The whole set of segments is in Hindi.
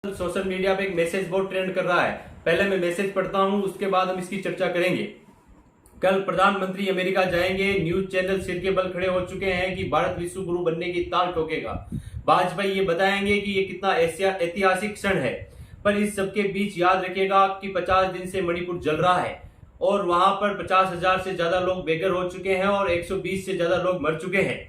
सोशल मीडिया पे एक मैसेज बहुत ट्रेंड कर रहा है। पहले मैं मैसेज पढ़ता हूं, उसके बाद हम इसकी चर्चा करेंगे। कल प्रधानमंत्री अमेरिका जाएंगे, न्यूज चैनल सिर के बल खड़े हो चुके हैं कि भारत विश्व गुरु बनने की ताल ठोकेगा। वाजपेयी ये बताएंगे कि ये कितना ऐतिहासिक क्षण है। पर इस सबके बीच याद रखिएगा कि 50 दिन से मणिपुर जल रहा है और वहां पर 50,000 से ज्यादा लोग बेघर हो चुके हैं और 120 से ज्यादा लोग मर चुके हैं।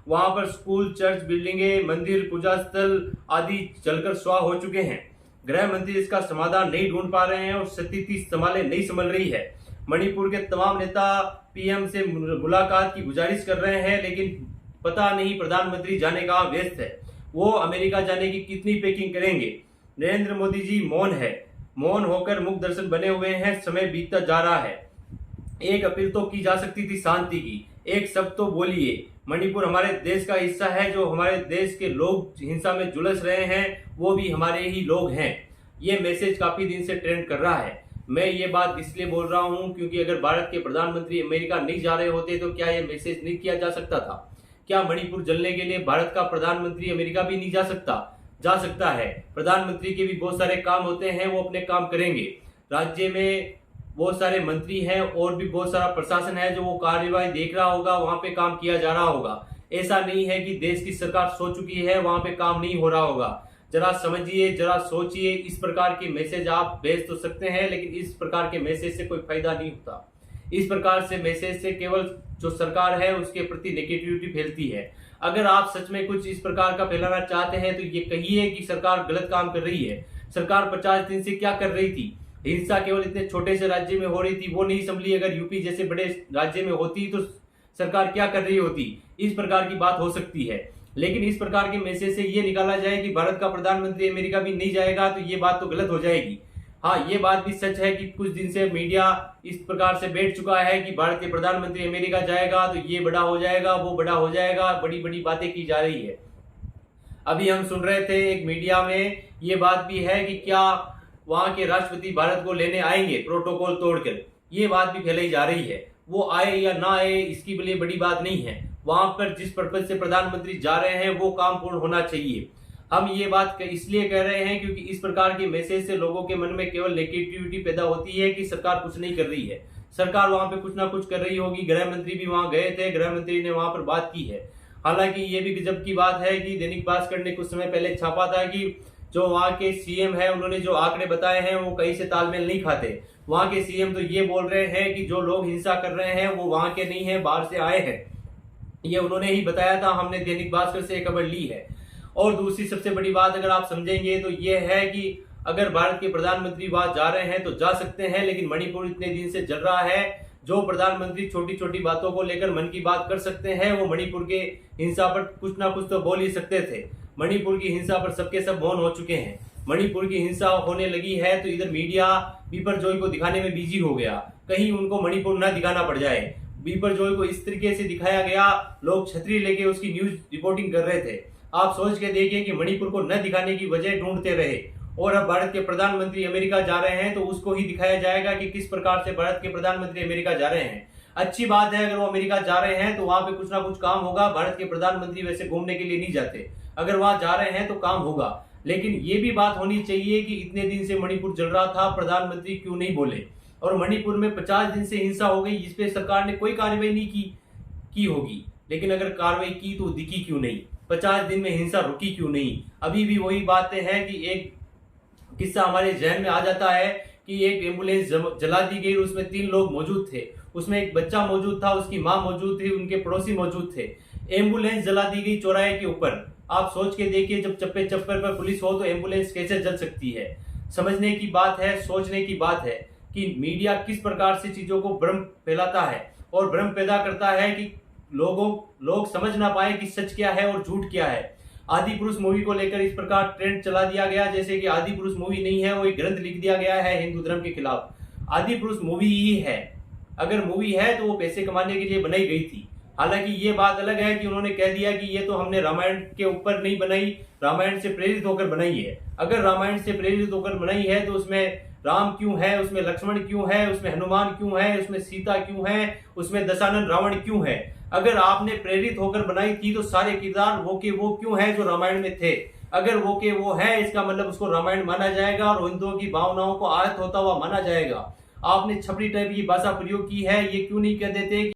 वहां पर स्कूल, चर्च, बिल्डिंगे, मंदिर, पूजा स्थल आदि जलकर स्वाह हो चुके हैं। गृह मंत्री इसका समाधान नहीं ढूंढ पा रहे हैं और स्थिति संभाले नहीं संभल रही है। मणिपुर के तमाम नेता पीएम से मुलाकात की गुजारिश कर रहे हैं, लेकिन पता नहीं प्रधानमंत्री जाने का व्यस्त है। वो अमेरिका जाने की कितनी पैकिंग करेंगे। नरेंद्र मोदी जी मौन है, मौन होकर मुख दर्शन बने हुए हैं। समय बीतता जा रहा है। एक अपील तो की जा सकती थी शांति की, एक शब्द तो बोलिए। मणिपुर हमारे देश का हिस्सा है। जो हमारे देश के लोग हिंसा में झुलस रहे हैं वो भी हमारे ही लोग हैं। ये मैसेज काफी दिन से ट्रेंड कर रहा है। मैं ये बात इसलिए बोल रहा हूं क्योंकि अगर भारत के प्रधानमंत्री अमेरिका नहीं जा रहे होते तो क्या ये मैसेज नहीं किया जा सकता था? क्या मणिपुर जलने के लिए भारत का प्रधानमंत्री अमेरिका भी नहीं जा सकता? जा सकता है। प्रधानमंत्री के भी बहुत सारे काम होते हैं, वो अपने काम करेंगे। राज्य में बहुत सारे मंत्री हैं और भी बहुत सारा प्रशासन है जो वो कार्यवाही देख रहा होगा, वहां पे काम किया जा रहा होगा। ऐसा नहीं है कि देश की सरकार सो चुकी है, वहां पे काम नहीं हो रहा होगा। जरा समझिए, जरा सोचिए। इस प्रकार के मैसेज आप भेज तो सकते हैं, लेकिन इस प्रकार के मैसेज से कोई फायदा नहीं होता। इस प्रकार से मैसेज से केवल जो सरकार है उसके प्रति नेगेटिविटी फैलती है। अगर आप सच में कुछ इस प्रकार का फैलाना चाहते हैं तो ये कहिए कि सरकार गलत काम कर रही है। सरकार 50 दिन से क्या कर रही थी? हिंसा केवल इतने छोटे से राज्य में हो रही थी, वो नहीं संभली। अगर यूपी जैसे बड़े राज्य में होती तो सरकार क्या कर रही होती? इस प्रकार की बात हो सकती है। लेकिन इस प्रकार के मैसेज से ये निकाला जाए कि भारत का प्रधानमंत्री अमेरिका भी नहीं जाएगा तो ये बात तो गलत हो जाएगी। हाँ, ये बात भी सच है कि कुछ दिन से मीडिया इस प्रकार से बैठ चुका है कि भारत के प्रधानमंत्री अमेरिका जाएगा तो ये बड़ा हो जाएगा, वो बड़ा हो जाएगा, बड़ी बड़ी बातें की जा रही है। अभी हम सुन रहे थे एक मीडिया में ये बात भी है कि क्या वहां के राष्ट्रपति भारत को लेने आएंगे प्रोटोकॉल तोड़कर। ये बात भी फैलाई जा रही है। वो आए या ना आए इसकी लिए बड़ी बात नहीं है। वहां पर जिस पर्पज से प्रधानमंत्री जा रहे हैं वो काम पूर्ण होना चाहिए। हम ये बात इसलिए कह रहे हैं क्योंकि इस प्रकार के मैसेज से लोगों के मन में केवल नेगेटिविटी पैदा होती है कि सरकार कुछ नहीं कर रही है। सरकार वहां पे कुछ ना कुछ कर रही होगी। गृह मंत्री भी वहां गए थे, गृह मंत्री ने वहां पर बात की है। हालांकि ये भी गजब की बात है कि दैनिक भास्कर ने कुछ समय पहले छापा था कि जो वहां के सीएम है उन्होंने जो आंकड़े बताए हैं वो कहीं से तालमेल नहीं खाते। वहां के सीएम तो ये बोल रहे हैं कि जो लोग हिंसा कर रहे हैं वो वहां के नहीं है, बाहर से आए हैं। ये उन्होंने ही बताया था, हमने दैनिक भास्कर से खबर ली है। और दूसरी सबसे बड़ी बात अगर आप समझेंगे तो ये है कि अगर भारत के प्रधानमंत्री वहां जा रहे हैं तो जा सकते हैं, लेकिन मणिपुर इतने दिन से जल रहा है। जो प्रधानमंत्री छोटी छोटी बातों को लेकर मन की बात कर सकते हैं वो मणिपुर के हिंसा पर कुछ ना कुछ तो बोल ही सकते थे। मणिपुर की हिंसा पर सबके सब मौन हो चुके हैं। मणिपुर की हिंसा होने लगी है तो इधर मीडिया बिपरजॉय को दिखाने में बिजी हो गया, कहीं उनको मणिपुर न दिखाना पड़ जाए। बिपरजॉय को इस तरीके से दिखाया गया, लोग छतरी लेके उसकी न्यूज रिपोर्टिंग कर रहे थे। आप सोच के देखिए कि मणिपुर को न दिखाने की वजह ढूंढते रहे और अब भारत के प्रधानमंत्री अमेरिका जा रहे हैं तो उसको ही दिखाया जाएगा कि किस प्रकार से भारत के प्रधानमंत्री अमेरिका जा रहे हैं। अच्छी बात है, अगर वो अमेरिका जा रहे हैं तो वहां पे कुछ ना कुछ काम होगा। भारत के प्रधानमंत्री वैसे घूमने के लिए नहीं जाते, अगर वहां जा रहे हैं तो काम होगा। लेकिन ये भी बात होनी चाहिए कि इतने दिन से मणिपुर जल रहा था, प्रधानमंत्री क्यों नहीं बोले? और मणिपुर में 50 दिन से हिंसा हो गई, इस पे सरकार ने कोई कार्रवाई नहीं की होगी। लेकिन अगर कार्रवाई की तो दिखी क्यों नहीं? 50 दिन में हिंसा रुकी क्यों नहीं? अभी भी वही बातें हैं कि एक किस्सा हमारे जहन में आ जाता है कि एक एम्बुलेंस जला दी गई, उसमें 3 लोग मौजूद थे। उसमें एक बच्चा मौजूद था, उसकी मां मौजूद थी, उनके पड़ोसी मौजूद थे। एम्बुलेंस जला दी गई चौराहे के ऊपर। आप सोच के देखिए, जब चप्पे चप्पर पर पुलिस हो तो एम्बुलेंस कैसे जल सकती है? समझने की बात है, सोचने की बात है कि मीडिया किस प्रकार से चीजों को भ्रम फैलाता है और भ्रम पैदा करता है कि लोग समझ ना पाए कि सच क्या है और झूठ क्या है। आदि पुरुष मूवी को लेकर इस प्रकार ट्रेंड चला दिया गया जैसे कि आदि पुरुष मूवी नहीं है, वो एक ग्रंथ लिख दिया गया है हिंदू धर्म के खिलाफ। आदि पुरुष मूवी ही है। अगर मूवी है तो वो पैसे कमाने के लिए बनाई गई थी। हालांकि ये बात अलग है कि उन्होंने कह दिया कि ये तो हमने रामायण के ऊपर नहीं बनाई, रामायण से प्रेरित होकर बनाई है। अगर रामायण से प्रेरित होकर बनाई है तो उसमें राम क्यों है, उसमें लक्ष्मण क्यों है, उसमें हनुमान क्यों है, उसमें सीता क्यों है, उसमें दशानन रावण क्यों है? अगर आपने प्रेरित होकर बनाई थी तो सारे किरदार वो के वो क्यों है जो रामायण में थे? अगर वो के वो है, इसका मतलब उसको रामायण माना जाएगा और हिंदुओं की भावनाओं को आहत होता हुआ माना जाएगा। आपने छपरी टाइप की भाषा प्रयोग की है, ये क्यों नहीं कह देते